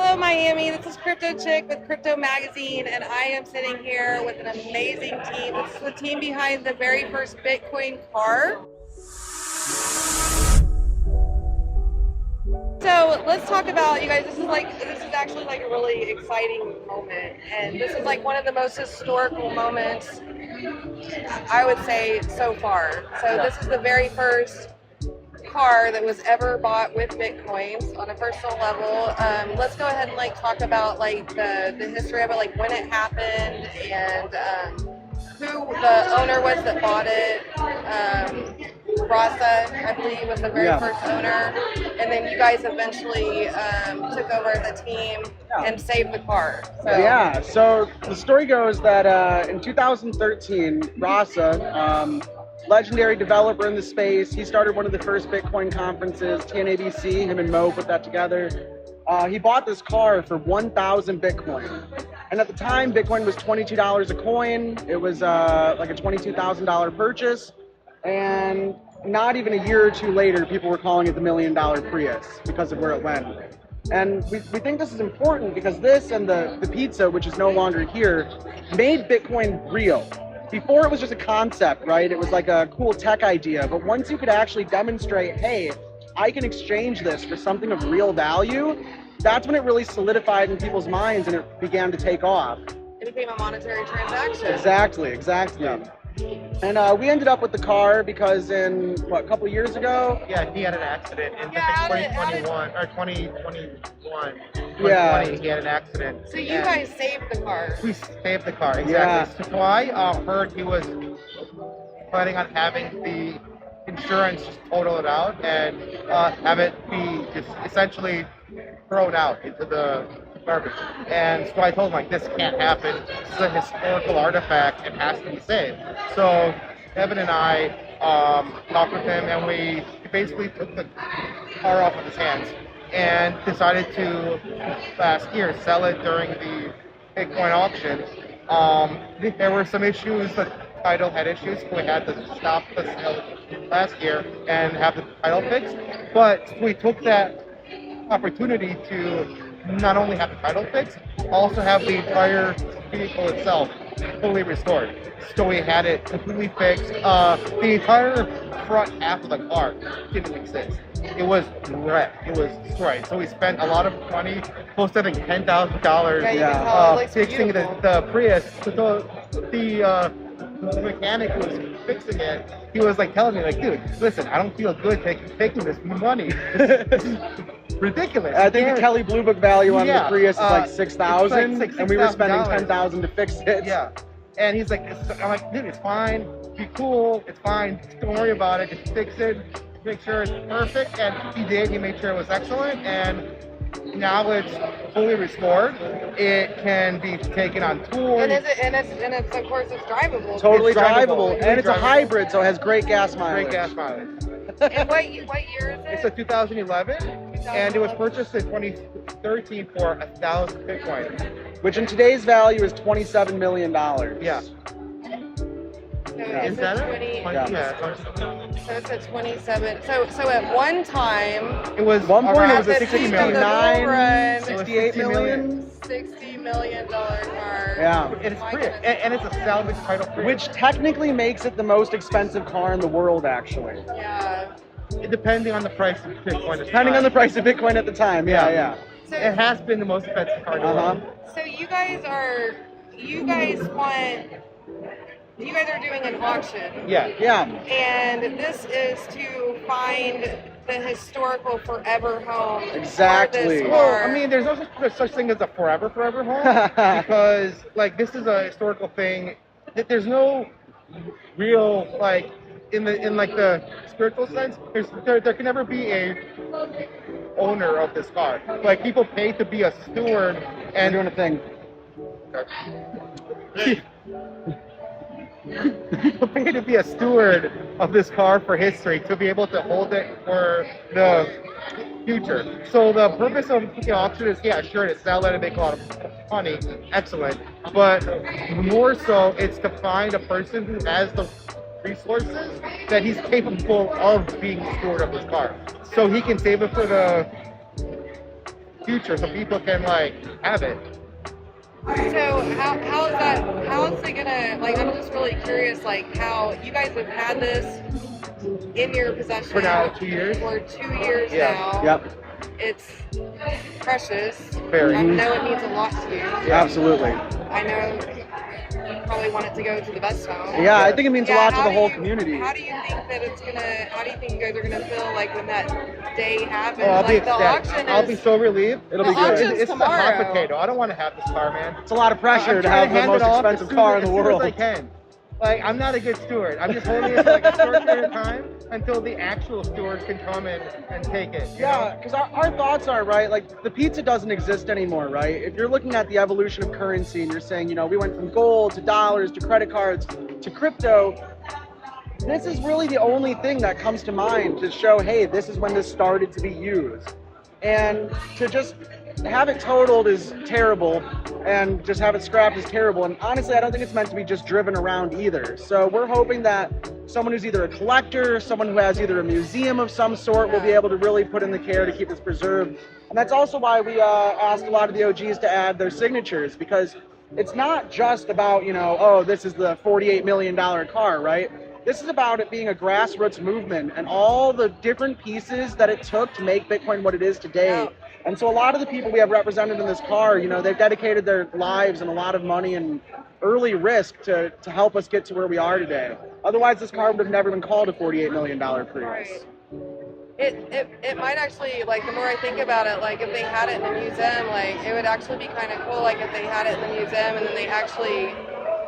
Hello, Miami. This is Kryptochick with Crypto Magazine, and I am sitting here with an amazing team. This is the team behind the very first Bitcoin car. So let's talk about, you guys, this is actually like a really exciting moment, and this is like one of the most historical moments, I would say, so far. So this is the very first car that was ever bought with Bitcoins on a personal level. Let's go ahead and like talk about like the history of it, like when it happened, and who the owner was that bought it. Rasa, I believe, was the very first owner, and then you guys eventually took over the team and saved the car. So the story goes that in 2013, Rasa, legendary developer in the space, he started one of the first Bitcoin conferences, TNABC. Him and Mo put that together. He bought this car for 1,000 Bitcoin. And at the time, Bitcoin was $22 a coin. It was like a $22,000 purchase. And not even a year or two later, people were calling it the $1 million Prius because of where it went. And we think this is important because this and the pizza, which is no longer here, made Bitcoin real. Before it was just a concept, right? It was like a cool tech idea. But once you could actually demonstrate, hey, I can exchange this for something of real value, that's when it really solidified in people's minds and it began to take off. It became a monetary transaction. Exactly. And we ended up with the car because in, a couple of years ago? Yeah, he had an accident in 2021, or 2021. Yeah. He had an accident. So you guys saved the car. We saved the car, exactly. Yeah. So I heard he was planning on having the insurance just total it out and have it be just essentially thrown out into the garbage. And so I told him, like, this can't happen. This is a historical artifact. It has to be saved. So Evan and I talked with him, and we basically took the car off of his hands and decided to, last year, sell it during the Bitcoin auction. There were some issues. The title had issues. We had to stop the sale last year and have the title fixed. But we took that opportunity to not only have the title fixed, also have the entire vehicle itself fully restored. So we had it completely fixed. The entire front half of the car didn't exist. It was wrecked. It was destroyed. So we spent a lot of money, close to $10,000 fixing the Prius. So the mechanic who was fixing it, he was like telling me, like, dude, listen, I don't feel good taking this money. This is ridiculous. I think the Kelly Blue Book value on the Prius is like $6,000, and we were spending $10,000 to fix it. Yeah, and he's like, I'm like, dude, it's fine. Be cool. It's fine. Don't worry about it. Just fix it. Make sure it's perfect. And he did. He made sure it was excellent. And now it's fully restored. It can be taken on tour. And it's of course it's drivable. Totally It's drivable. and it's a hybrid, so it has great gas mileage. Great gas mileage. And what year is it? It's a 2011, and it was purchased in 2013 for 1,000 Bitcoin. Which in today's value is $27 million. Yeah. So Is it's that a it? 20. Yeah. So it's a 27. So at one time, It was At one point, it was a at the peak of the bull run, 68 million. $60 million car. Yeah. And it's free, and it's a salvage title free. Which technically makes it the most expensive car in the world, actually. Yeah. depending on the price of Bitcoin. Depending on the price of Bitcoin at the time, yeah. So, It has been the most expensive car in the world. so you guys are doing an auction. Yeah. And this is to find the historical forever home. Exactly. For this Well, car. I mean, there's no such thing as a forever home because, like, this is a historical thing. That there's no real, like, in the spiritual sense. There can never be a owner of this car. Like, people pay to be a steward and doing a thing. People pay to be a steward of this car for history, to be able to hold it for the future. So the purpose of the auction is, yeah, sure, to sell it and make a lot of money, excellent. But more so, it's to find a person who has the resources that he's capable of being a steward of this car. So he can save it for the future so people can like have it. So how is that? How is it gonna like? I'm just really curious, like how you guys have had this in your possession For now, 2 years. For 2 years Yeah. now. Yep. It's precious. Very. I know it means a lot to you. Absolutely. I know you probably want it to go to the best home. Yeah, I think it means a lot to how the do whole you- community. How do you think that it's gonna? How do you think you guys are gonna feel like when that day happens? Oh, I'll be like the ecstatic. auction I'll be is. so relieved. It'll The be good. auction's It's the tomorrow. hot potato. I don't want to have this car, man. It's a lot of pressure I'm to trying have the hand most it off expensive as car in soon the as world. I can. Like, I'm not a good steward. I'm just holding it for like a short period of time until the actual steward can come in and take it. you Yeah, know? because our thoughts are, right, like the pizza doesn't exist anymore, right? If you're looking at the evolution of currency and you're saying, you know, we went from gold to dollars to credit cards to crypto, this is really the only thing that comes to mind to show, hey, this is when this started to be used. And to just have it totaled is terrible, and just have it scrapped is terrible. And honestly, I don't think it's meant to be just driven around either. So we're hoping that someone who's either a collector, someone who has either a museum of some sort will be able to really put in the care to keep this preserved. And that's also why we asked a lot of the OGs to add their signatures, because it's not just about, you know, oh, this is the $48 million car, right? This is about it being a grassroots movement and all the different pieces that it took to make Bitcoin what it is today. Yeah. And so a lot of the people we have represented in this car, you know, they've dedicated their lives and a lot of money and early risk to help us get to where we are today. Otherwise, this car would have never been called a $48 million Prius. Right. It might actually, like, the more I think about it, like, if they had it in the museum, like, it would actually be kind of cool, like, if they had it in the museum and then they actually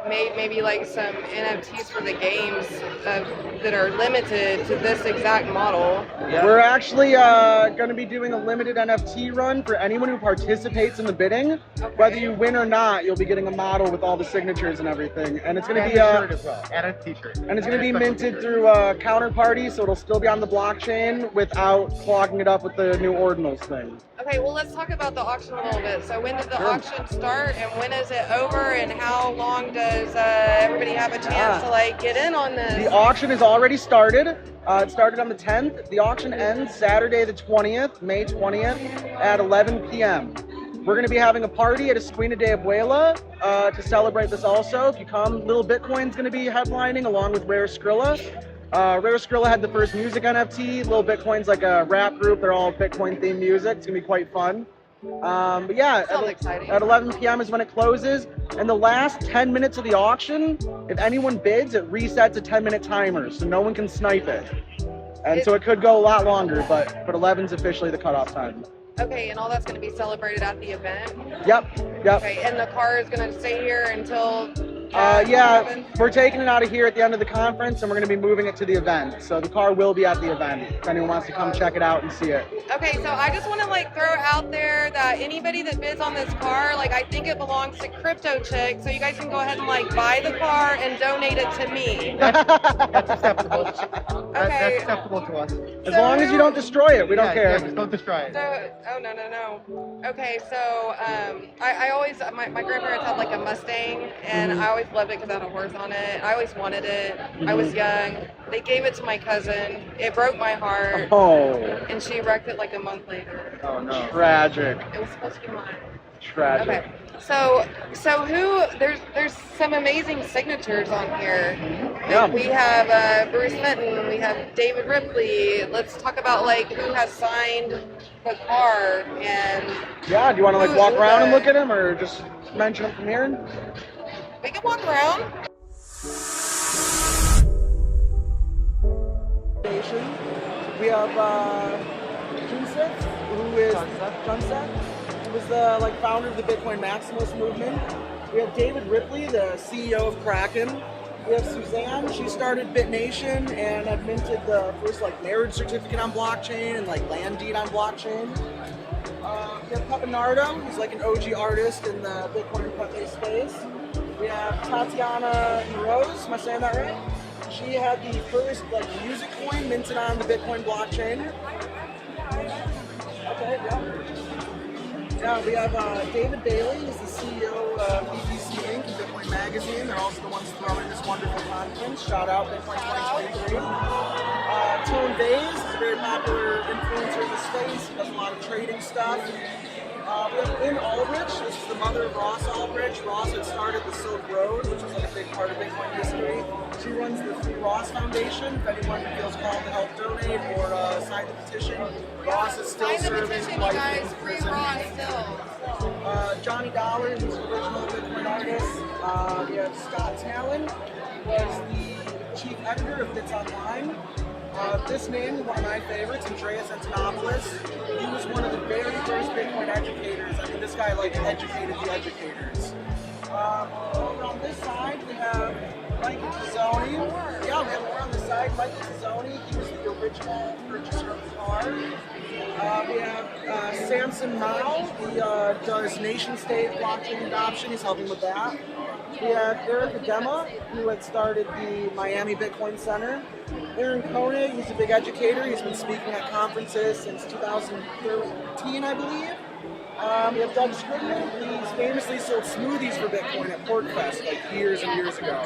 made maybe, like, some NFTs for the games that are limited to this exact model. Yeah. We're actually going to be doing a limited NFT run for anyone who participates in the bidding. Okay. Whether you win or not, you'll be getting a model with all the signatures and everything. And it's going to And be a shirt as well. And a t-shirt. and it's going to be Special minted t-shirt. through Counterparty, so it'll still be on the blockchain without clogging it up with the new ordinals thing. Okay, well, let's talk about the auction a little bit. So when did the Sure. auction start, and when is it over, and how long does everybody have a chance to, like, get in on this? The auction has already started. It started on the 10th. The auction ends Saturday the 20th, May 20th at 11 p.m. We're going to be having a party at Esquina de Abuela to celebrate this also. If you come, Little Bitcoin's going to be headlining along with Rare Skrilla. Rare Skrilla had the first music NFT. Little Bitcoin's like a rap group. They're all Bitcoin themed music. It's going to be quite fun. But yeah, Sounds exciting. at 11 p.m. is when it closes. And the last 10 minutes of the auction, if anyone bids, it resets a 10-minute timer, so no one can snipe it. And so it could go a lot longer, but 11's officially the cutoff time. Okay, and all that's going to be celebrated at the event. Yep. Okay, and the car is going to stay here until. Yeah, 11? we're taking it out of here at the end of the conference, and we're going to be moving it to the event. So the car will be at the event if anyone wants to come check it out and see it. Okay, so I just want to, like, throw out there that anybody that bids on this car, like, I think it belongs to Kryptochick, so you guys can go ahead and, like, buy the car and donate it to me. That's acceptable. Okay. That's acceptable to us. As long as you don't destroy it, we don't Yeah, care. yeah, just don't destroy it. So, oh, no. Okay, so I always, my grandparents had, like, a Mustang, and I always loved it because it had a horse on it. I always wanted it. I was young. They gave it to my cousin. It broke my heart, Oh, and she wrecked it, like, a month later. Oh no. tragic. It was supposed to be mine. Tragic. Okay. So who? There's some amazing signatures on here. Yeah. We have Bruce Fenton. We have David Ripley. Let's talk about, like, who has signed the car and. Yeah, do you want to like Who's walk around and the- look at him, or just mention him from here? We can walk around. We have Junset, who is Junset, who was the founder of the Bitcoin Maximalist movement. We have David Ripley, the CEO of Kraken. We have Suzanne. She started BitNation and had minted the first marriage certificate on blockchain and land deed on blockchain. We have Pepinardo, who's an OG artist in the Bitcoin Pepe space. We have Tatiana Rose. Am I saying that right? She had the first music coin minted on the Bitcoin blockchain. Okay, yeah. Yeah, we have David Bailey, who's the CEO of BTC Inc. and Bitcoin Magazine. They're also the ones throwing this wonderful conference. Shout out Bitcoin 2023. Tone Bays is a very popular influencer in the space. He does a lot of trading stuff. We have Lynn Aldrich. This is the mother of Ross Aldrich. Ross had started the Silk Road, which is like a big part of Bitcoin history. She runs the Free Ross Foundation. If anyone feels called to help donate or sign the petition, Ross is still Sign the serving petition, you life guys. in Free prison. Ross still. Johnny Dollar, who's the original Bitcoin artist. We have Scott Talon, who was the chief editor of Bits Online. This man, one of my favorites, Andreas Antonopoulos. He was one of the very first Bitcoin educators. I mean, this guy like educated the educators. Over on this side, we have Michael Tizzoni. Yeah, we have more on the side. Michael Tizzoni, he was the original purchaser of the car. We have Samson Mao. He does nation-state blockchain adoption. He's helping with that. We have Eric Adema, who had started the Miami Bitcoin Center. Aaron Koenig, he's a big educator. He's been speaking at conferences since 2013, I believe. We have Doug Scribner. He's famously sold smoothies for Bitcoin at PortFest like years and years ago.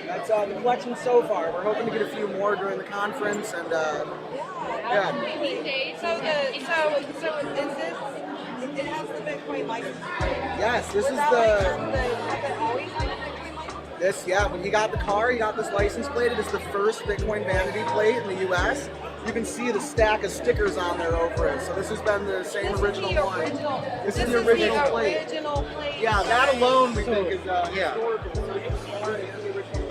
That's the collection so far. We're hoping to get a few more during the conference, and yeah. So is this? It has the Bitcoin license plate. Yes, this is Have it always been a Bitcoin license? this. Yeah, when he got the car, he got this license plate. It is the first Bitcoin vanity plate in the U.S. You can see the stack of stickers on there over it. So this has been the same original one. This is the original plate. Yeah, that alone we think is historical.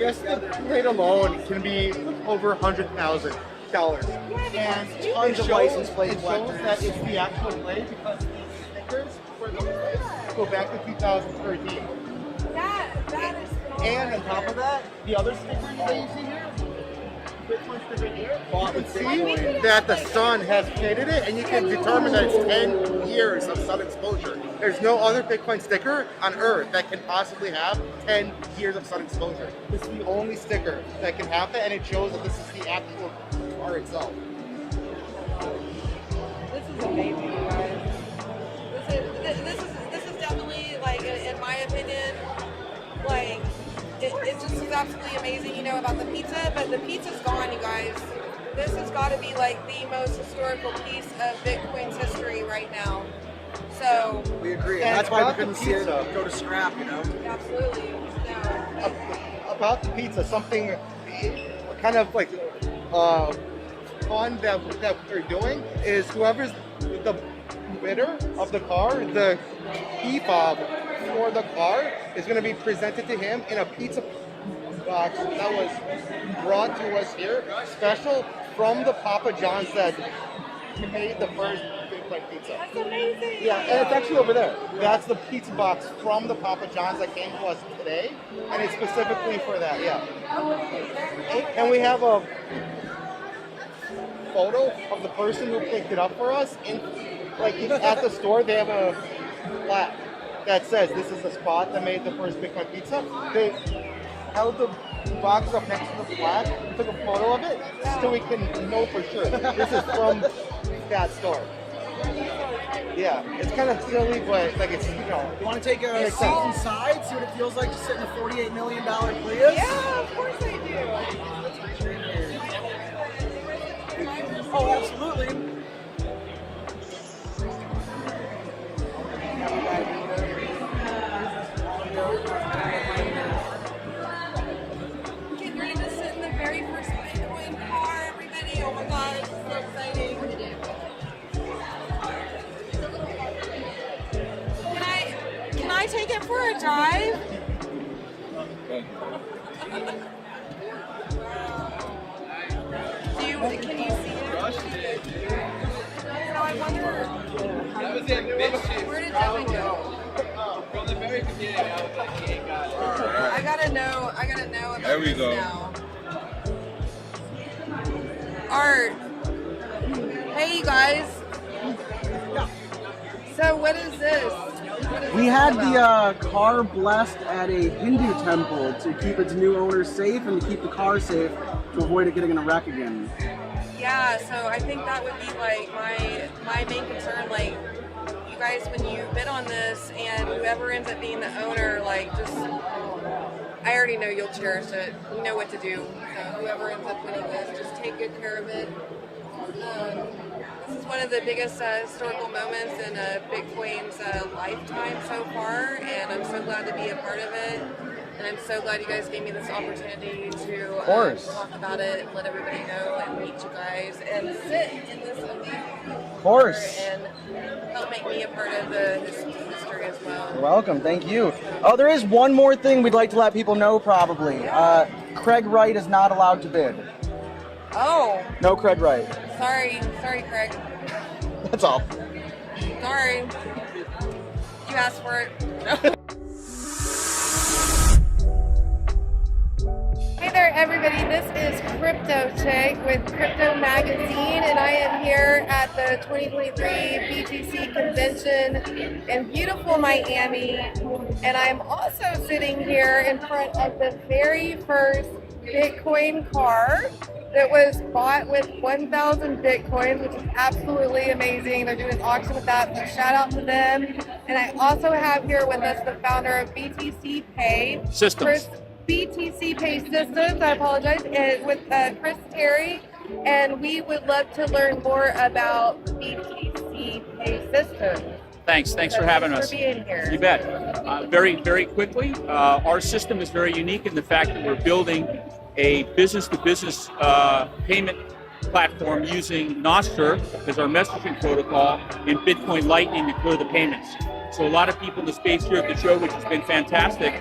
Yes, the plate alone can be over $100,000. And Tons of license plate it shows collectors. that it's the actual plate because the stickers for the plate go back to 2013. That is And on top of that, the other stickers that you see here, Bitcoin sticker here, Bought you with can Bitcoin. see that the sun has created it, and you can determine that it's 10 years of sun exposure. There's no other Bitcoin sticker on Earth that can possibly have 10 years of sun exposure. This is the only sticker that can have that, and it shows that this is the actual car itself. This is amazing, you guys. This is definitely, like, in my opinion, like, it just is absolutely amazing, you know, about the pizza, but the pizza's gone, you guys. This has got to be, like, the most historical piece of Bitcoin's history right now. So, We agree. And That's why we about the couldn't see it pizza. go to scrap, you know? absolutely, no. About the pizza, something kind of like fun that they're doing is whoever's the bidder of the car, the key fob for the car is going to be presented to him in a pizza box that was brought to us here, special from the Papa John's that made the first Bitcoin pizza. That's amazing. Yeah, and it's actually over there. That's the pizza box from the Papa John's that came to us today, and it's specifically for that, yeah. And we have a photo of the person who picked it up for us. Like at the store, they have a plaque that says this is the spot that made the first Bitcoin pizza. They held the box up next to the plaque, took a photo of it, so we can know for sure this is from that store. Yeah, it's kind of silly, but like it's, you know. You want to take a Makes seat sense. inside, see what it feels like to sit in a $48 million Prius? Yeah, of course I do. Oh, absolutely. Getting ready to sit in the very first Bitcoin car, everybody. Oh my god, it's so exciting. Can I take it for a drive? Can you see it? So I wonder, That was ambitious. where did Devin go? From the very beginning, I was like, he ain't got it. I gotta know about There we this go. now. Art. Hey, you guys. So what is this? What is We this had all about? the car blessed at a Hindu temple to keep its new owners safe and to keep the car safe to avoid it getting in a wreck again. Yeah, so I think that would be like my main concern. Like, you guys, when you bid on this and whoever ends up being the owner, like, just, I already know you'll cherish it. You know what to do. So whoever ends up winning this, just take good care of it. This is one of the biggest historical moments in Bitcoin's lifetime so far, and I'm so glad to be a part of it. And I'm so glad you guys gave me this opportunity to talk about it and let everybody know and meet you guys and sit in this and help make me a part of the history as well. You're welcome. Thank you. Oh, there is one more thing we'd like to let people know probably. Craig Wright is not allowed to bid. Oh. No Craig Wright. Sorry, Craig. That's all. Sorry. You asked for it. Hey there, everybody. This is Kryptochick with Krypto Magazine, and I am here at the 2023 BTC convention in beautiful Miami. And I'm also sitting here in front of the very first Bitcoin car that was bought with 1,000 Bitcoins, which is absolutely amazing. They're doing an auction with that, so shout out to them. And I also have here with us the founder of BTC Pay Systems. BTC Pay Systems, I apologize, and with Chris Terry. And we would love to learn more about BTC Pay Systems. Thanks for having us. For being here. You bet. Very quickly, our system is very unique in the fact that we're building a business-to-business payment platform using Nostr as our messaging protocol and Bitcoin Lightning to clear the payments. So a lot of people in the space here at the show, which has been fantastic,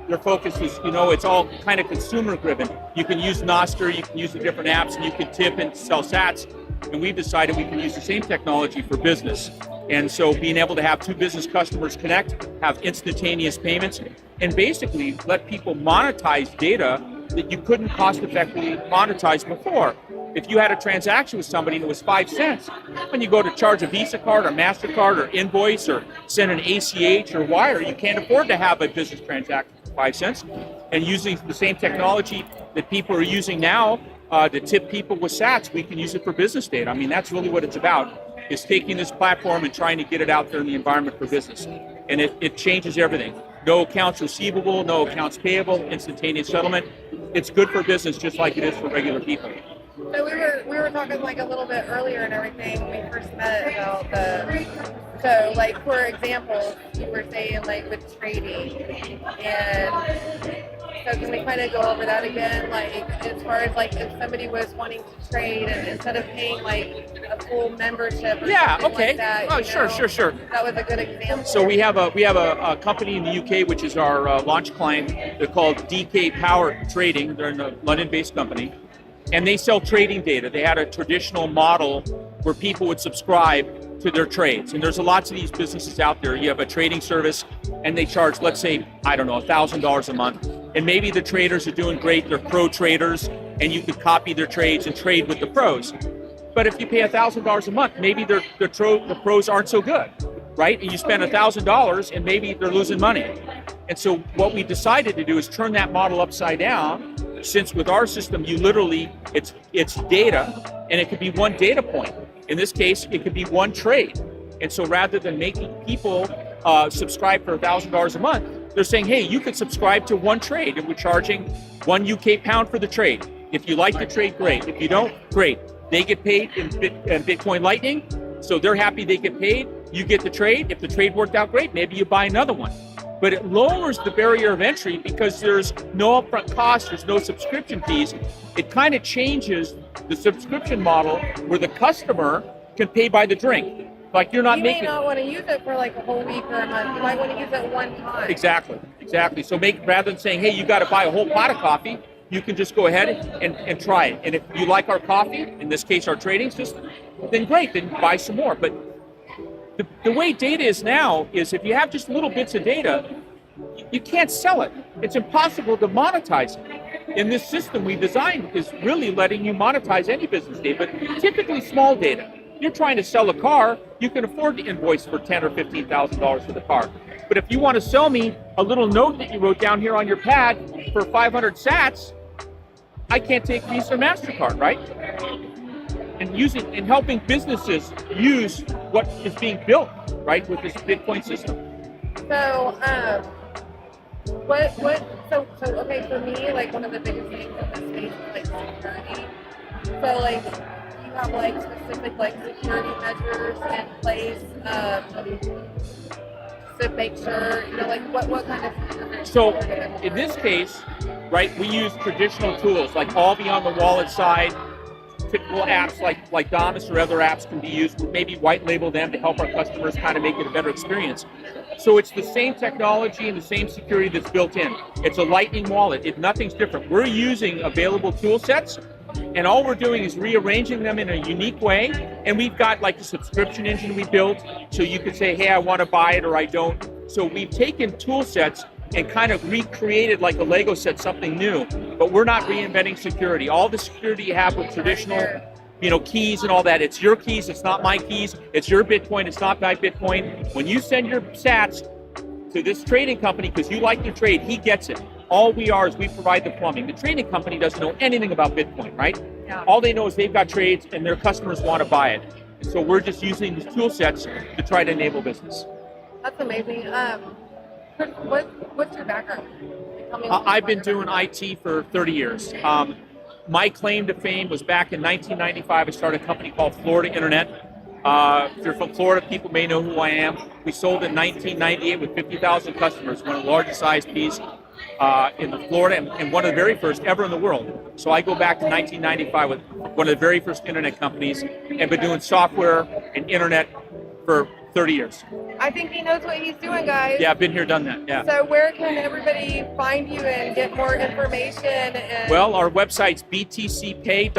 their focus is, it's all kind of consumer-driven. You can use Nostr, you can use the different apps, and you can tip and sell sats. And we've decided we can use the same technology for business. And so being able to have two business customers connect, have instantaneous payments, and basically let people monetize data that you couldn't cost effectively monetize before. If you had a transaction with somebody that was 5 cents, when you go to charge a Visa card or MasterCard or invoice or send an ACH or wire, you can't afford to have a business transaction for 5 cents. And using the same technology that people are using now to tip people with sats, we can use it for business data. I mean, that's really what it's about, is taking this platform and trying to get it out there in the environment for business. And it changes everything. No accounts receivable, no accounts payable, instantaneous settlement. It's good for business just like it is for regular people. So we were talking like a little bit earlier and everything when we first met about so like for example, you were saying like with trading, and so can we kind of go over that again, like as far as like if somebody was wanting to trade and instead of paying like a full membership or something like that, Sure. That was a good example. So we have a company in the UK which is our launch client. They're called DK Power Trading. They're a London-based company, and they sell trading data. They had a traditional model where people would subscribe to their trades, and there's lots of these businesses out there. You have a trading service, and they charge, let's say, I don't know, $1,000 a month, and maybe the traders are doing great. They're pro traders, and you could copy their trades and trade with the pros. But if you pay $1,000 a month, maybe the pros aren't so good, right? And you spend $1,000 and maybe they're losing money. And so what we decided to do is turn that model upside down, since with our system, you literally, it's data, and it could be one data point. In this case, it could be one trade. And so rather than making people subscribe for $1,000 a month, they're saying, hey, you could subscribe to one trade, and we're charging £1 UK for the trade. If you like the trade, great. If you don't, great. They get paid in Bitcoin Lightning, so they're happy they get paid. You get the trade. If the trade worked out great, maybe you buy another one. But it lowers the barrier of entry because there's no upfront cost, there's no subscription fees. It kind of changes the subscription model where the customer can pay by the drink. Like you're not making. You may not want to use it for like a whole week or a month. You might want to use it one time. Exactly. So rather than saying, hey, you got to buy a whole pot of coffee, you can just go ahead and try it. And if you like our coffee, in this case our trading system, then great, then buy some more. But the way data is now is if you have just little bits of data, you can't sell it. It's impossible to monetize it. And this system we designed is really letting you monetize any business data, but typically small data. You're trying to sell a car, you can afford to invoice for $10,000 or $15,000 for the car. But if you want to sell me a little note that you wrote down here on your pad for 500 sats, I can't take Visa or MasterCard, right? And helping businesses use what is being built, right, with this Bitcoin system. So, okay, for me, like one of the biggest things in this space is like security. So like you have like specific like security measures in place to make sure, you know, like what kind of? So in this case, right, we use traditional tools like all beyond the wallet side. Typical apps like Damus or other apps can be used. We maybe white label them to help our customers kind of make it a better experience. So it's the same technology and the same security that's built in. It's a Lightning wallet. Nothing's different. We're using available tool sets, and all we're doing is rearranging them in a unique way. And we've got like a subscription engine we built, so you could say, hey, I want to buy it or I don't. So we've taken tool sets and kind of recreated like a Lego set, something new, but we're not reinventing security. All the security you have with traditional, you know, keys and all that, it's your keys, it's not my keys, it's your Bitcoin, it's not my Bitcoin. When you send your sats to this trading company because you like your trade, he gets it. All we are is we provide the plumbing. The trading company doesn't know anything about Bitcoin, right? Yeah. All they know is they've got trades and their customers want to buy it. And so we're just using these tool sets to try to enable business. That's amazing. What's your background? Tell me I've been doing IT for 30 years. My claim to fame was back in 1995. I started a company called Florida Internet. If you're from Florida, people may know who I am. We sold in 1998 with 50,000 customers, one of the largest ISPs in Florida and one of the very first ever in the world. So I go back to 1995 with one of the very first internet companies and been doing software and internet for 30 years. I think he knows what he's doing, guys. Yeah, I've been here, done that, yeah. So where can everybody find you and get more information? And Well, our website's btcpay.llc,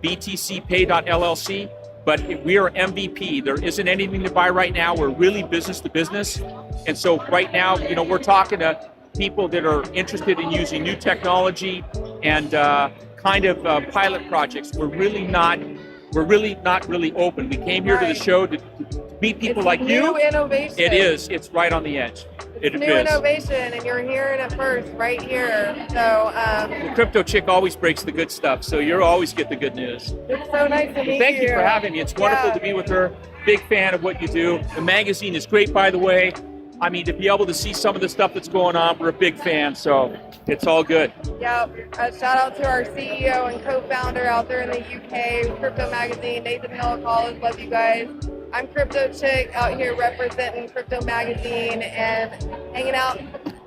btcpay.llc, but we are MVP. There isn't anything to buy right now. We're really business to business. And so right now, you know, we're talking to people that are interested in using new technology and kind of pilot projects. We're really not really open. We came here to the show to meet people like new you. Innovation. It is. It's right on the edge. It's new innovation, and you're hearing it first right here. So the Kryptochick always breaks the good stuff, so you'll always get the good news. it's so nice to meet you. Thank you for having me. It's wonderful to be with her. Big fan of what you do. The magazine is great, by the way. I mean, to be able to see some of the stuff that's going on, we're a big fan, so it's all good. Yep. Shout out to our CEO and co-founder out there in the UK, Krypto Magazine, Nathan Collins. Love you guys. I'm Kryptochick out here representing Krypto Magazine and hanging out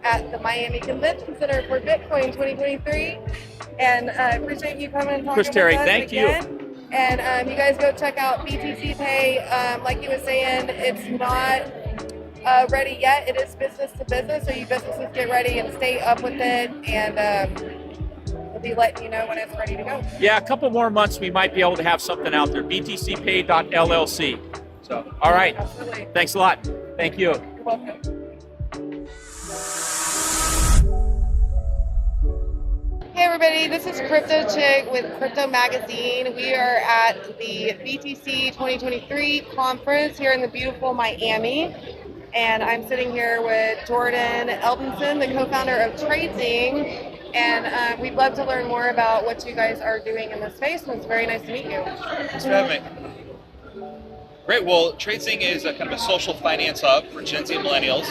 at the Miami Convention Center for Bitcoin 2023. And appreciate you coming and talking Chris Terry, with us thank you. again. And you guys go check out BTC Pay. Like he was saying, it's not ready yet. It is business to business, so you businesses get ready and stay up with it, and we'll be letting you know when it's ready to go. Yeah, a couple more months, we might be able to have something out there. btcpay.llc. So, all right. Absolutely. Thanks a lot. Thank you. You're welcome. Hey everybody, this is Kryptochick with Krypto Magazine. We are at the BTC 2023 conference here in the beautiful Miami. And I'm sitting here with Jordan Eldenson, the co-founder of TradeZing. And we'd love to learn more about what you guys are doing in this space. And it's very nice to meet you. Thanks for having me. Great. Well, TradeZing is a kind of a social finance hub for Gen Z and millennials.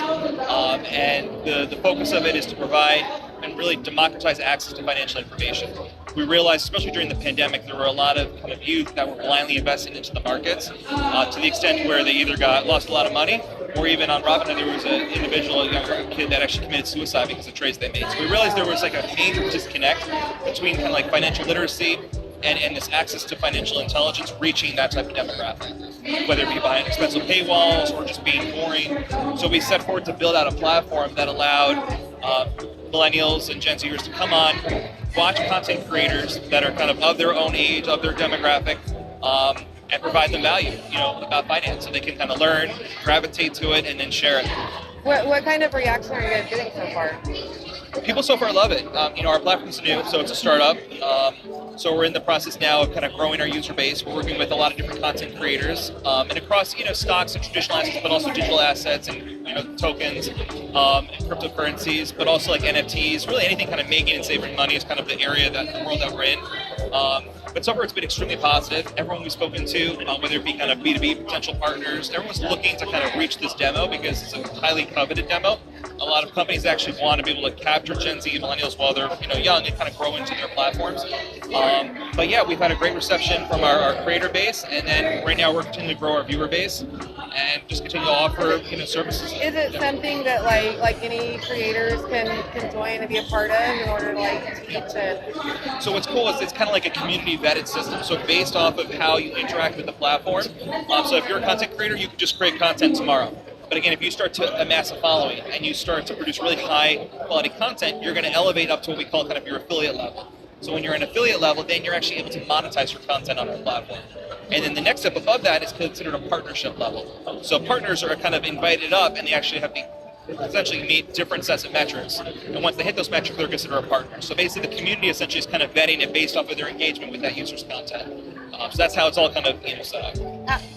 And the focus of it is to provide and really democratize access to financial information. We realized, especially during the pandemic, there were a lot of kind of youth that were blindly investing into the markets to the extent where they either lost a lot of money, or even on Robinhood there was an individual, a younger kid that actually committed suicide because of trades they made. So we realized there was like a major disconnect between kind of like financial literacy and this access to financial intelligence reaching that type of demographic, whether it be behind expensive paywalls or just being boring. So we set forward to build out a platform that allowed millennials and Gen Zers to come on, watch content creators that are kind of their own age, of their demographic, and provide them value, about finance, so they can kind of learn, gravitate to it, and then share it. What kind of reaction are you guys getting so far? People so far love it. Our platform's new, so it's a startup. So we're in the process now of kind of growing our user base. We're working with a lot of different content creators, and across stocks and traditional assets, but also digital assets and tokens, and cryptocurrencies, but also like NFTs. Really anything kind of making and saving money is kind of the area the world that we're in. But so far it's been extremely positive. Everyone we've spoken to, whether it be kind of B2B potential partners, everyone's looking to kind of reach this demo because it's a highly coveted demo. A lot of companies actually want to be able to capture Gen Z millennials while they're young and kind of grow into their platforms. But yeah, we've had a great reception from our creator base, and then right now we're continuing to grow our viewer base and just continue to offer services. Is it something that like any creators can join and be a part of in order to like teach and? So what's cool is it's kind of like a community vetted system. So based off of how you interact with the platform. So if you're a content creator, you can just create content tomorrow. But again, if you start to amass a following and you start to produce really high quality content, you're going to elevate up to what we call kind of your affiliate level. So when you're an affiliate level, then you're actually able to monetize your content on our platform. And then the next step above that is considered a partnership level. So partners are kind of invited up, and they actually have to essentially meet different sets of metrics. And once they hit those metrics, they're considered a partner. So basically the community essentially is kind of vetting it based off of their engagement with that user's content. So that's how it's all kind of set up.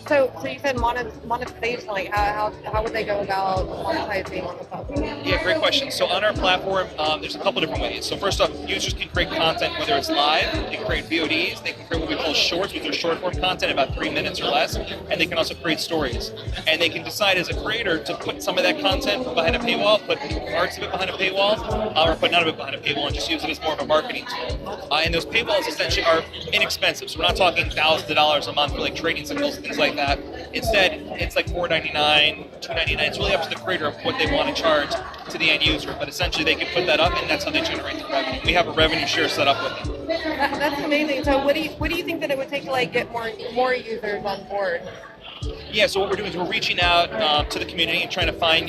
So you said monetization, like how would they go about monetizing on the platform? Yeah, great question. So on our platform, there's a couple different ways. So first off, users can create content, whether it's live, they can create VODs, they can create what we call shorts, which are short form content, about 3 minutes or less, and they can also create stories. And they can decide as a creator to put some of that content behind a paywall, put parts of it behind a paywall, or put none of it behind a paywall and just use it as more of a marketing tool. And those paywalls essentially are inexpensive. So we're not talking thousands of dollars a month for like trading signals, things like that. Instead, it's like $4.99, $2.99. It's really up to the creator of what they want to charge to the end user. But essentially, they can put that up, and that's how they generate the revenue. We have a revenue share set up with them. That's amazing. So what do you think that it would take to like get more users on board? Yeah, so what we're doing is we're reaching out to the community and trying to find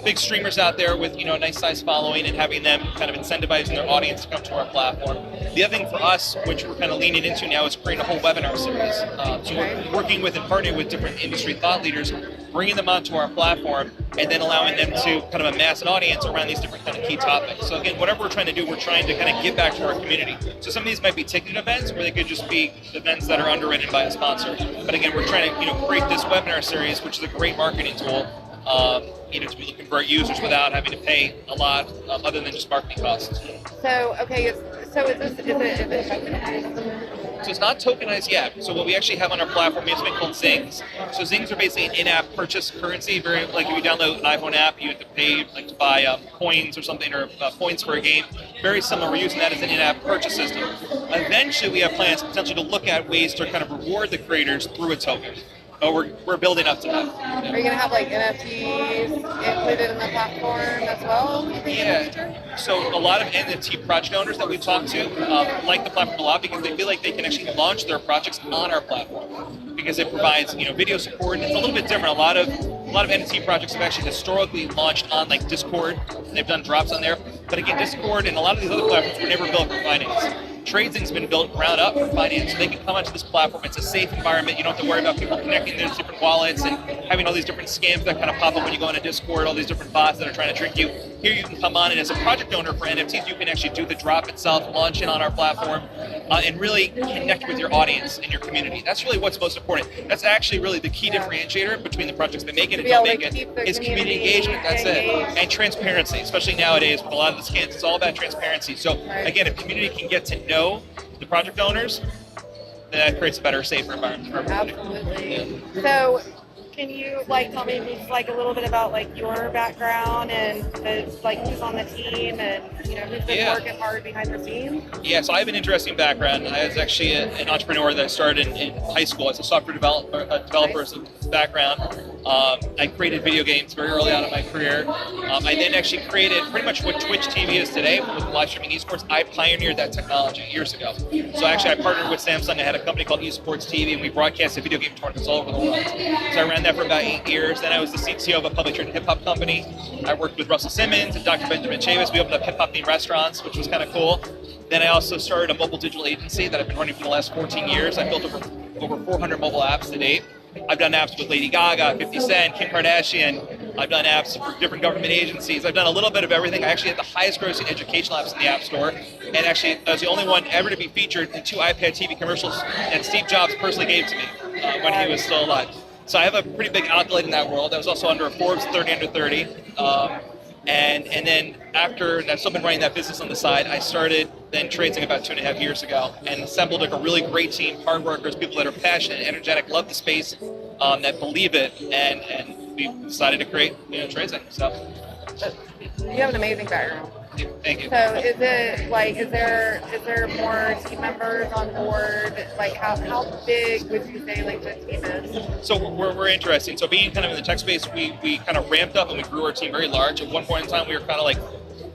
big streamers out there with a nice size following and having them kind of incentivizing their audience to come to our platform. The other thing for us, which we're kind of leaning into now, is creating a whole webinar series. So we're working with and partnering with different industry thought leaders, bringing them onto our platform, and then allowing them to kind of amass an audience around these different kind of key topics. So again, whatever we're trying to do, we're trying to kind of give back to our community. So some of these might be ticketed events, or they could just be events that are underwritten by a sponsor. But again, we're trying to create this webinar series, which is a great marketing tool. To be able to convert users without having to pay a lot other than just marketing costs. So okay, is it tokenized? So it's not tokenized yet. So what we actually have on our platform is something called Zings. So Zings are basically an in-app purchase currency. Very like if you download an iPhone app, you have to pay like to buy coins or something, or points for a game. Very similar. We're using that as an in-app purchase system. Eventually, we have plans potentially to look at ways to kind of reward the creators through a token. But we're building up to that. Are you going to have like NFTs included in the platform as well? You think in the future? So a lot of NFT project owners that we talk to like the platform a lot because they feel like they can actually launch their projects on our platform because it provides video support. It's a little bit different. A lot of NFT projects have actually historically launched on like Discord. They've done drops on there. But again, Discord and a lot of these other platforms were never built for finance. TradeZing's been built ground up for finance, so they can come onto this platform. It's a safe environment. You don't have to worry about people connecting to different wallets and having all these different scams that kind of pop up when you go into Discord, all these different bots that are trying to trick you. Here you can come on, and as a project owner for NFTs, you can actually do the drop itself, launch it on our platform, and really connect with your audience and your community. That's really what's most important. That's actually really the key differentiator between the projects that make it and don't make it is community engagement. That's it. And transparency, especially nowadays with a lot of the scams. It's all about transparency. So again, if community can get to know the project owners, then that creates a better, safer environment for everybody. Absolutely. So, can you tell me just a little bit about your background and who's on the team and who's been working hard behind the scenes? Yeah, so I have an interesting background. I was actually an entrepreneur that I started in high school as a software developer as a background. I created video games very early on in my career. I then actually created pretty much what Twitch TV is today with live streaming esports. I pioneered that technology years ago. So actually I partnered with Samsung. I had a company called Esports TV, and we broadcasted video game tournaments all over the world. So I ran that for about 8 years. Then I was the CTO of a publicly traded hip-hop company. I worked with Russell Simmons and Dr. Benjamin Chavis. We opened up hip-hop themed restaurants, which was kind of cool. Then I also started a mobile digital agency that I've been running for the last 14 years. I built over 400 mobile apps to date. I've done apps with Lady Gaga, 50 Cent, Kim Kardashian. I've done apps for different government agencies. I've done a little bit of everything. I actually had the highest grossing educational apps in the App Store. And actually, I was the only one ever to be featured in 2 iPad TV commercials that Steve Jobs personally gave to me when he was still alive. So I have a pretty big accolade in that world. I was also under a Forbes 30 under 30. And then after, and I've still been running that business on the side, I started then TradeZing about 2.5 years ago and assembled a really great team, hard workers, people that are passionate, energetic, love the space, that believe it, and we decided to create TradeZing. So You have an amazing background. thank you. So is it like, is there more team members on board? Like how big would you say like the team is? So we're interesting. So being kind of in the tech space, we kind of ramped up and we grew our team very large. At one point in time, we were kind of like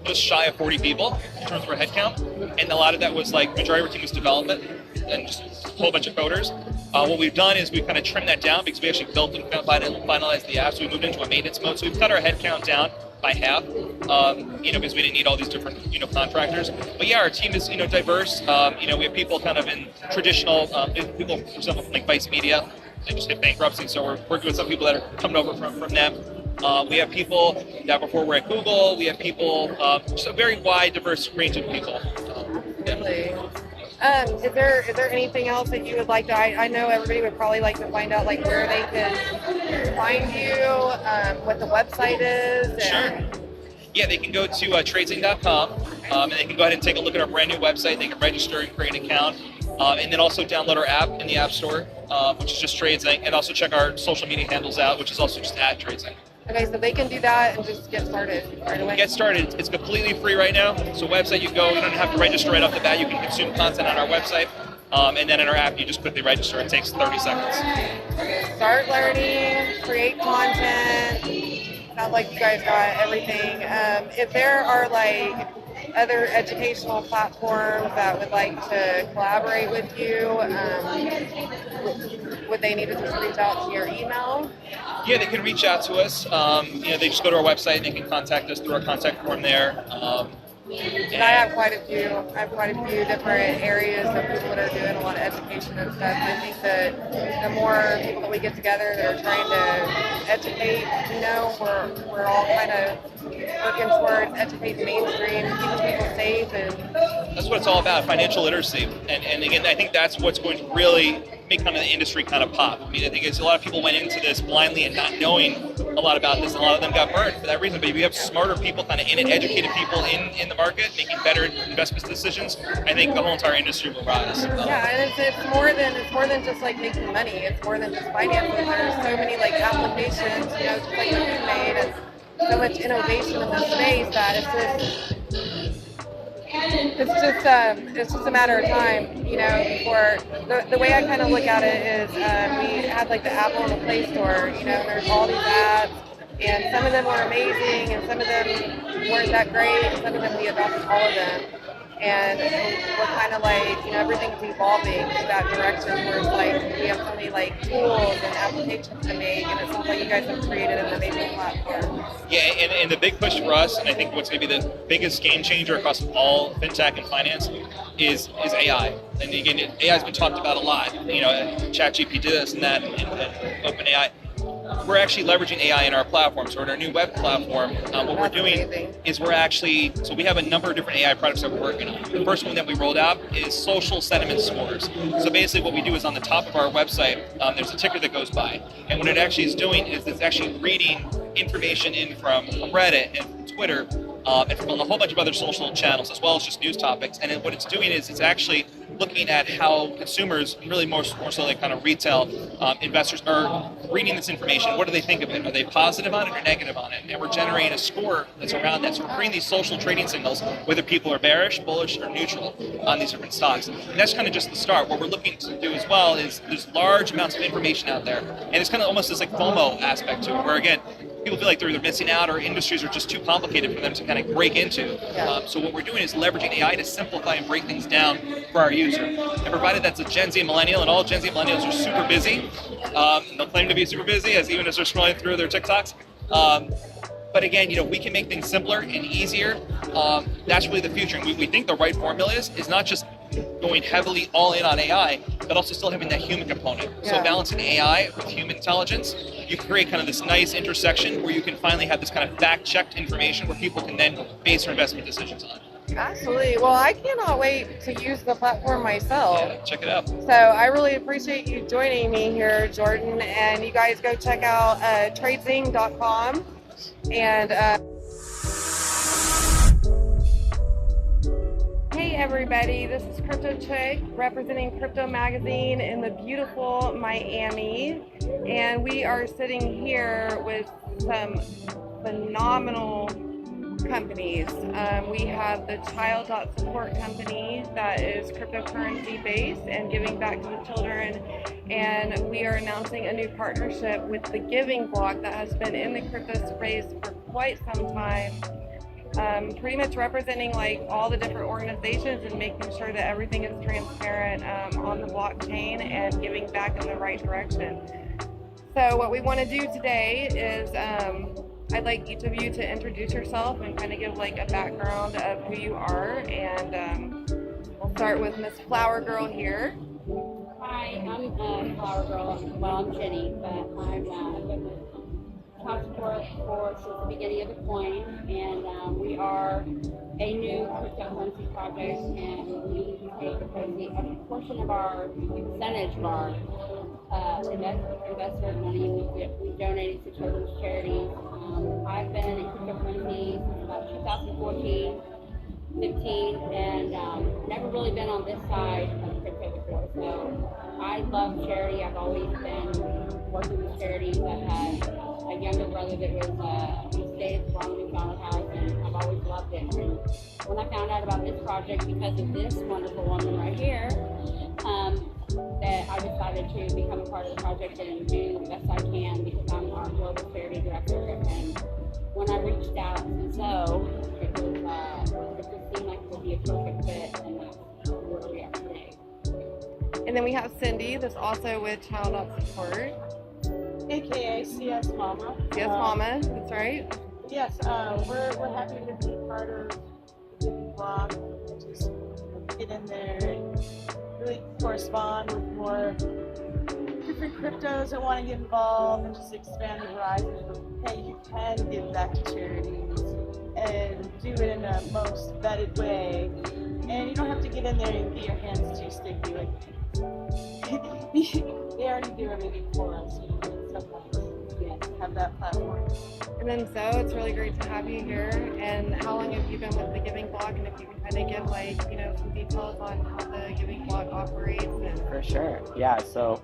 just shy of 40 people in terms of our headcount, and a lot of that was like majority of our team was development and just a whole bunch of coders. What we've done is we've kind of trimmed that down because we actually built and finalized the app. So we moved into a maintenance mode. So we've cut our headcount down by half, because we didn't need all these different, contractors. But yeah, our team is, diverse. We have people kind of in traditional, people, for example, from like Vice Media. They just hit bankruptcy, so we're working with some people that are coming over from them. We have people that before were at Google. We have people, just a very wide, diverse range of people. Really? Is there anything else that you would like to? I know everybody would probably like to find out like where they can find you, what the website is. Sure. Yeah, they can go to tradezing.com, and they can go ahead and take a look at our brand new website. They can register and create an account, and then also download our app in the App Store, which is just TradeZing, and also check our social media handles out, which is also just @TradeZing. Okay, so they can do that and just get started right away. Get started. It's completely free right now. So website, you go. You don't have to register right off the bat. You can consume content on our website, and then in our app, you just quickly register. It takes 30 seconds. Start learning, create content. Sounds like you guys got everything. If there are like other educational platforms that would like to collaborate with you, would they need to just reach out to your email? Yeah, they can reach out to us. They just go to our website and they can contact us through our contact form there. And I have quite a few different areas of people that are doing a lot of education and stuff. I think that the more people that we get together that are trying to educate, we're all kind of working towards educating mainstream, keeping people safe, and that's what it's all about, financial literacy. And again, I think that's what's going to really make kind of the industry kind of pop. I mean, I think it's a lot of people went into this blindly and not knowing a lot about this, and a lot of them got burned for that reason. But if you have smarter people kind of in it, educated people in the market, making better investment decisions, I think the whole entire industry will rise. Yeah, and it's more than just like making money. It's more than just finances. There's so many like applications, just like you made, and so much innovation in this space that it's just a matter of time, before the way I kind of look at it is we had like the Apple and the Play Store, and there's all these apps, and some of them were amazing, and some of them weren't that great, and some of them we adopted all of them. And we're kind of like, everything's evolving in that direction where it's like we have so many like tools and applications to make, and it sounds like you guys have created an amazing platform. Yeah, and the big push for us, and I think what's going to be the biggest game changer across all fintech and finance is AI. And again, AI has been talked about a lot. ChatGPT did this and that, and OpenAI. We're actually leveraging AI in our platform. So in our new web platform, what we're doing is so we have a number of different AI products that we're working on. The first one that we rolled out is social sentiment scores. So basically what we do is on the top of our website, there's a ticker that goes by. And what it actually is doing is it's actually reading information in from Reddit and from Twitter, and from a whole bunch of other social channels, as well as just news topics. And then what it's doing is it's actually looking at how consumers, really more so like kind of retail investors, are reading this information. What do they think of it? Are they positive on it or negative on it? And we're generating a score that's around that. So we're bringing these social trading signals, whether people are bearish, bullish, or neutral on these different stocks. And that's kind of just the start. What we're looking to do as well is there's large amounts of information out there. And it's kind of almost this like FOMO aspect to it, where again, people feel like they're either missing out or industries are just too complicated for them to kind of break into. So what we're doing is leveraging AI to simplify and break things down for our user. And provided that's a Gen Z and millennial, and all Gen Z and millennials are super busy, they'll claim to be super busy even as they're scrolling through their TikToks. But again, we can make things simpler and easier. That's really the future. And we think the right formula is not just going heavily all in on AI, but also still having that human component. So balancing AI with human intelligence, you create kind of this nice intersection where you can finally have this kind of fact-checked information where people can then base their investment decisions on. Absolutely. Well, I cannot wait to use the platform myself. Yeah, check it out. So I really appreciate you joining me here, Jordan. And you guys go check out tradezing.com. And hey everybody, this is Kryptochick representing Crypto Magazine in the beautiful Miami, and we are sitting here with some phenomenal companies. We have the Child Support Company that is cryptocurrency based and giving back to the children, and we are announcing a new partnership with the Giving Block that has been in the crypto space for quite some time. Pretty much representing like all the different organizations and making sure that everything is transparent on the blockchain and giving back in the right direction. So what we want to do today is I'd like each of you to introduce yourself and kind of give like a background of who you are, and we'll start with Miss Flower Girl here. Hi, I'm Flower Girl. Well, I'm Jenny, but I've been with Child Support since the beginning of the coin, and we are a new cryptocurrency project, and we take a portion of our percentage of our investor money we donated to children's charities. I've been in cryptocurrency since about 2014. 15, and never really been on this side of crypto before. So I love charity. I've always been working with charities. I've had a younger brother that was he stayed at the Ronald McDonald House, and I've always loved it. And when I found out about this project because of this wonderful woman right here, that I decided to become a part of the project and do the best I can because I'm our global charity director. And when I reached out to Zoe, it just seemed like it would be a perfect fit, and that's where we are today. And then we have Cindy, that's also with Child Support. AKA CS Mama. CS Mama, that's right. Yes, we're happy to be part of the Giving Block. Just get in there and really correspond with more different cryptos that want to get involved and just expand the horizons of, hey, you can give back to charities and do it in a most vetted way. And you don't have to get in there and get your hands too sticky. Like, they already do everything for us. Sometimes have that platform. And then Zoe, it's really great to have you here. And how long have you been with the Giving Block? And if you can kind of give like, some details on how the Giving Block operates. And... For sure. Yeah, so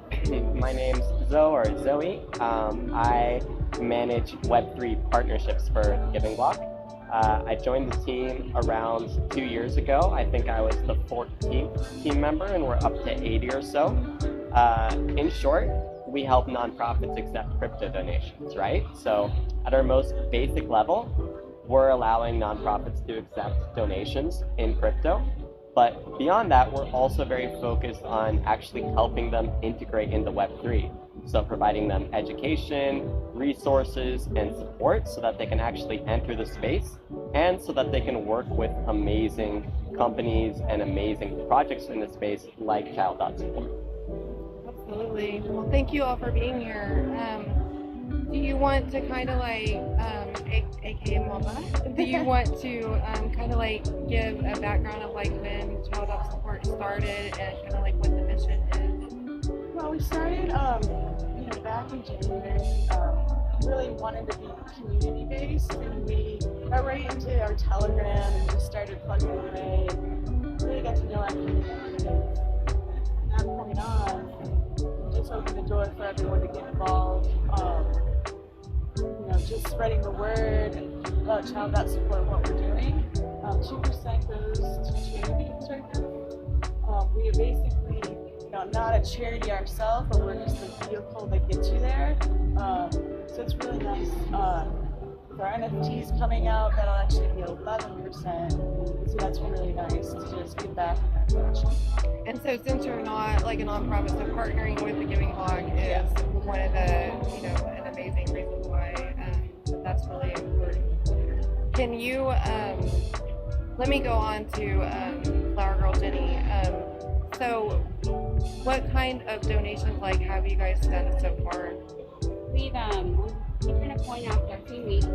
my name's Zoe. I manage Web3 partnerships for Giving Block. I joined the team around 2 years ago. I think I was the 14th team member, and we're up to 80 or so. In short, we help nonprofits accept crypto donations, right? So at our most basic level, we're allowing nonprofits to accept donations in crypto. But beyond that, we're also very focused on actually helping them integrate into Web3. So providing them education, resources, and support so that they can actually enter the space and so that they can work with amazing companies and amazing projects in the space like Child Support. Absolutely. Well, thank you all for being here. Do you want to kind of like, aka Mama, do you want to kind of like give a background of like when Child Support started and kind of like what the mission is? Well, we started, back in January. Really wanted to be community-based, and we got right into our Telegram and just started plugging away and really got to know our community. From that point on, just opened the door for everyone to get involved. Just spreading the word about Child Support, what we're doing. 2% goes to charities right now. We are basically, not a charity ourselves, but we're just the vehicle that gets you there. So it's really nice. With our NFTs coming out, that'll actually be 11%. So that's really nice to just get back in that direction. And so since you're not like a nonprofit, so partnering with the Giving Block is one of the, an amazing reasons why that's really important. Can you, let me go on to Flower Girl Jenny. So what kind of donations have you guys done so far? We've taken a coin out 13 weeks,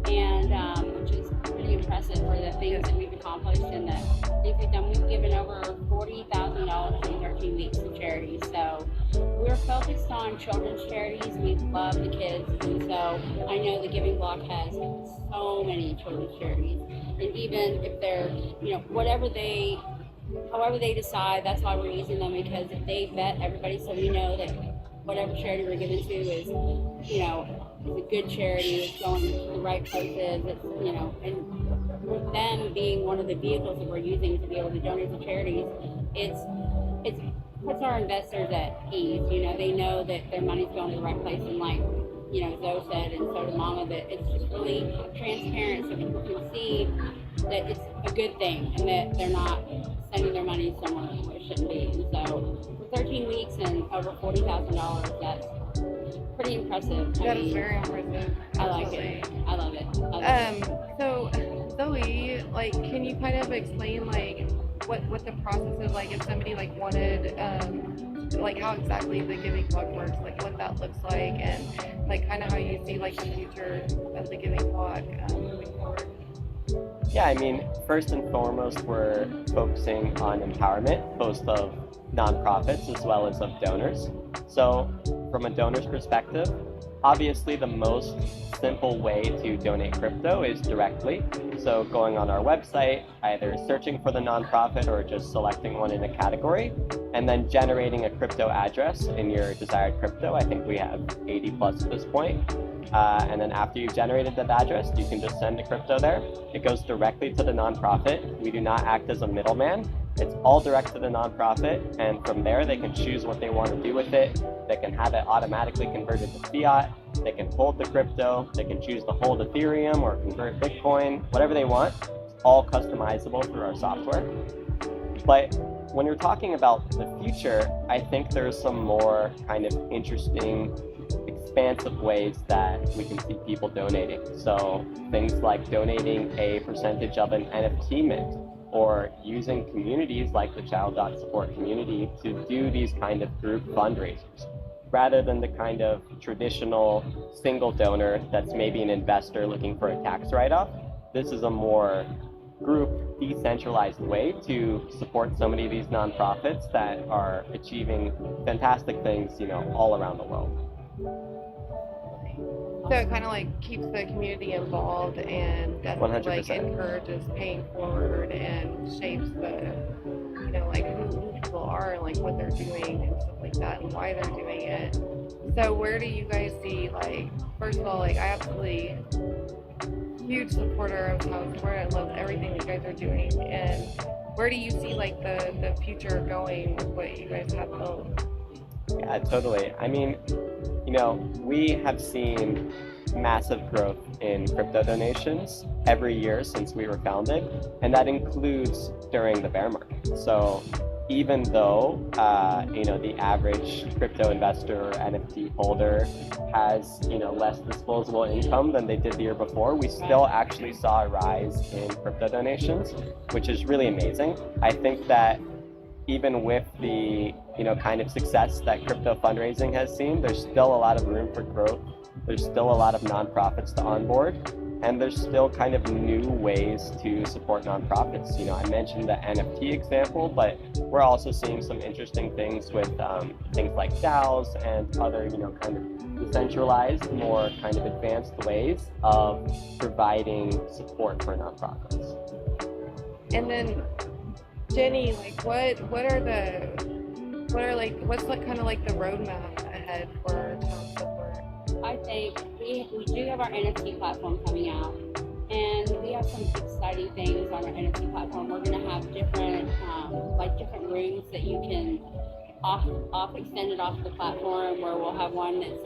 and which is pretty impressive for the things that we've accomplished and the things we've done. We've given over $40,000 in 13 weeks to charities. So we're focused on children's charities. We love the kids, and so I know the Giving Block has so many children's charities, and even if they're, whatever they however they decide, that's why we're using them, because they vet everybody, so we know that whatever charity we're giving to is, you know, is a good charity, it's going to the right places, it's, you know, and with them being one of the vehicles that we're using to be able to donate to charities, it's puts our investors at ease. You know, they know that their money's going to the right place, and like, you know, Zoe said, and so did Mama, that it's just really transparent so people can see that it's a good thing and that they're not sending their money somewhere where it shouldn't be. And so for 13 weeks and over $40,000, that's pretty impressive. That is very impressive. I like it. I love it. I love it. So Zoe, like, can you kind of explain like what the process is like if somebody like wanted like how exactly the Giving Block works, like what that looks like, and like kind of how you see like the future of the Giving Block moving forward? Yeah, I mean, first and foremost, we're focusing on empowerment, both of nonprofits as well as of donors. So from a donor's perspective, obviously the most simple way to donate crypto is directly. So going on our website, either searching for the nonprofit or just selecting one in a category, and then generating a crypto address in your desired crypto. I think we have 80 plus at this point. And then after you've generated that address, you can just send the crypto there. It goes directly to the nonprofit. We do not act as a middleman. It's all direct to the nonprofit, and from there they can choose what they want to do with it. They can have it automatically converted to fiat. They can hold the crypto. They can choose to hold Ethereum or convert Bitcoin, whatever they want. It's all customizable through our software. But when you're talking about the future, I think there's some more kind of interesting, expansive ways that we can see people donating. So things like donating a percentage of an NFT mint, or using communities like the Child.support community to do these kind of group fundraisers, rather than the kind of traditional single donor that's maybe an investor looking for a tax write-off. This is a more group, decentralized way to support so many of these nonprofits that are achieving fantastic things, you know, all around the world. So it kind of like keeps the community involved and definitely 100%. like encourages paying forward and shapes the, you know, like who people are and like what they're doing and stuff like that and why they're doing it. So where do you guys see, like, first of all, like I absolutely huge supporter of Child Support. I love everything that you guys are doing. And where do you see like the future going with what you guys have built? Yeah, totally. I mean, you know, we have seen massive growth in crypto donations every year since we were founded, and that includes during the bear market. So even though, you know, the average crypto investor or NFT holder has, you know, less disposable income than they did the year before, we still actually saw a rise in crypto donations, which is really amazing. I think that even with the, you know, kind of success that crypto fundraising has seen, there's still a lot of room for growth. There's still a lot of nonprofits to onboard, and there's still kind of new ways to support nonprofits. You know, I mentioned the NFT example, but we're also seeing some interesting things with things like DAOs and other, you know, kind of decentralized, more kind of advanced ways of providing support for nonprofits. And then Jenny, like what's like kind of like the roadmap ahead for Child Support? I think we do have our NFT platform coming out, and we have some exciting things on our NFT platform. We're going to have different different rooms that you can extend it off the platform, where we'll have one that's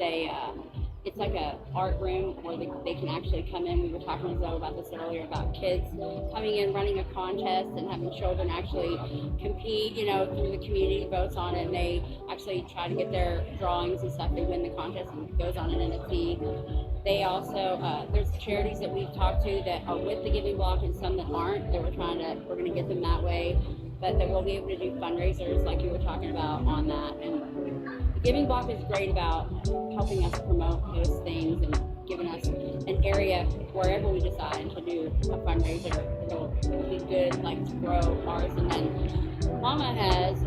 it's like a art room where they can actually come in. We were talking to Zoe about this earlier, about kids coming in, running a contest, and having children actually compete, you know, through the community votes on it, and they actually try to get their drawings and stuff. They win the contest and it goes on an NFT. They also, there's charities that we've talked to that are with the Giving Block and some that aren't, that we're going to get them that way, but that we'll be able to do fundraisers like you were talking about on that. And the Giving Block is great about helping us promote those things and giving us an area wherever we decide to do a fundraiser. It'll be good, like, to grow ours. And then Mama has,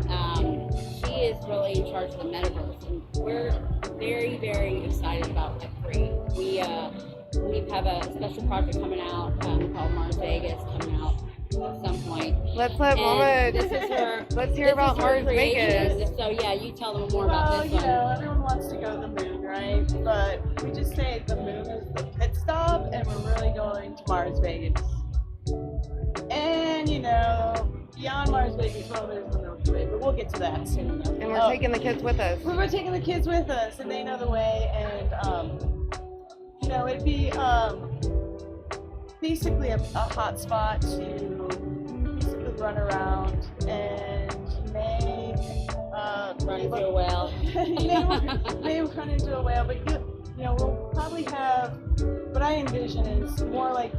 she is really in charge of the metaverse, and we're very, very excited about Web3. We have a special project coming out called Mars Vegas coming out at some point. Let's let Mama. And this is her. Let's hear this about is her Mars creation. Vegas. So yeah, you tell them more about Well, this you one. know, everyone wants to go to the moon, right? But we just say the moon is the pit stop, and we're really going to Mars Vegas. And you know, beyond Mars Vegas, well, there's the Milky Way, but we'll get to that soon. And we're taking the kids with us. We're taking the kids with us, and they know the way. And you know, it'd be basically a hot spot to basically run around, and you may Run into a whale. may run into a whale, but you know, we'll probably have what I envision is more like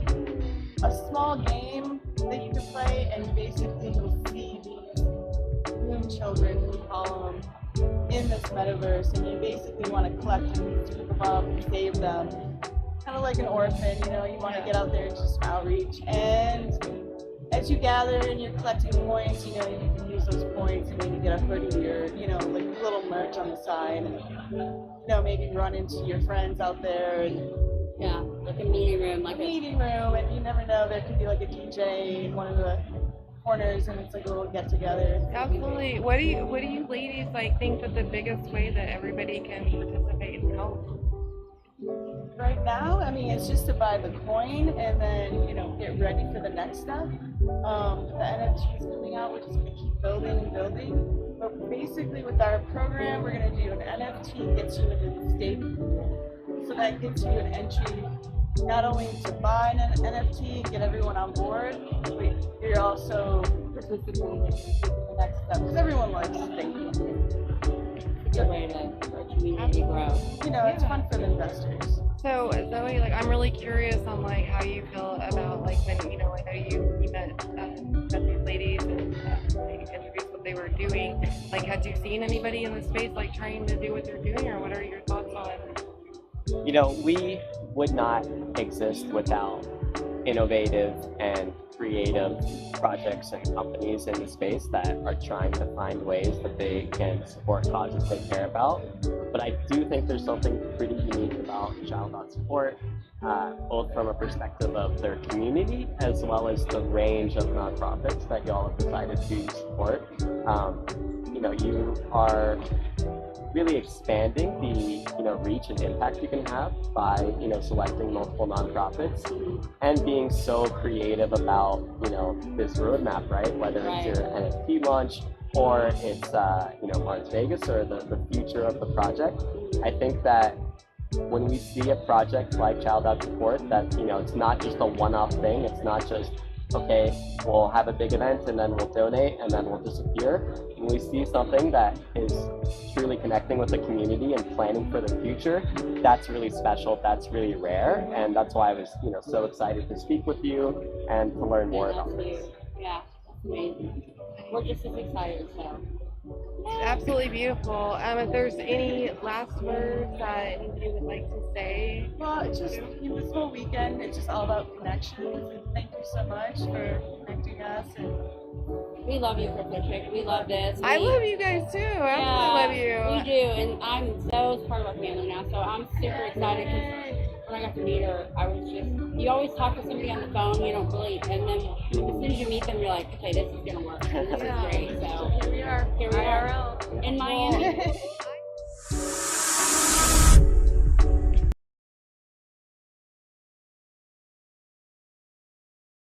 a small game that you can play, and basically you'll see these moon children, we call them, in this metaverse, and you basically want to collect them, scoop them up, and save them. Kind of like an orphan, you know, you want to get out there and just outreach. And as you gather and you're collecting points, you know, you can use those points and maybe get a hoodie or, you know, like a little merch on the side. And, you know, maybe run into your friends out there and Yeah, like a meeting room, a meeting room, and you never know, there could be like a DJ in one of the corners, and it's like a little get together. Absolutely. What do you ladies like think that the biggest way that everybody can participate and help? Right now, I mean, it's just to buy the coin and then, you know, get ready for the next step. The NFT is coming out, we're just going to keep building and building. But basically, with our program, we're going to do an NFT gets you into the stake. So that gives you an entry not only to buy an NFT and get everyone on board, but you're also participating in the next step, because everyone likes staking. It's a good way to for a community to grow. You know, it's fun for the investors. So Zoe, like I'm really curious on like how you feel about like when you know I know you met these ladies and like, introduced what they were doing. Like, had you seen anybody in the space like trying to do what they're doing, or what are your thoughts on? You know, we would not exist without innovative and creative projects and companies in the space that are trying to find ways that they can support causes they care about. But I do think there's something pretty unique about Child.support, both from a perspective of their community as well as the range of nonprofits that y'all have decided to support. You know, you are really expanding the reach and impact you can have by selecting multiple nonprofits and being so creative about this roadmap, right? Whether it's your NFT launch or it's Mars Vegas or the future of the project. I think that when we see a project like Child.support, that it's not just a one-off thing. It's not just okay, we'll have a big event and then we'll donate and then we'll disappear. When we see something that is truly connecting with the community and planning for the future, that's really special, that's really rare, and that's why I was so excited to speak with you and to learn more about this. Yeah, that's amazing. We're just as excited, so. It's absolutely beautiful. If there's any last words that you would like to say? Well, it's just this whole weekend, it's just all about connections. And thank you so much for connecting us. And we love you, Kryptochick. We love this. I love you guys too. I absolutely love you. We do, and Zoe's part of our family now, so I'm super excited because when I got to meet her, I was just, you always talk to somebody on the phone, you don't really, and then as soon as you meet them, you're like, okay, this is gonna work. This is great. So here we are. Here we are in Miami.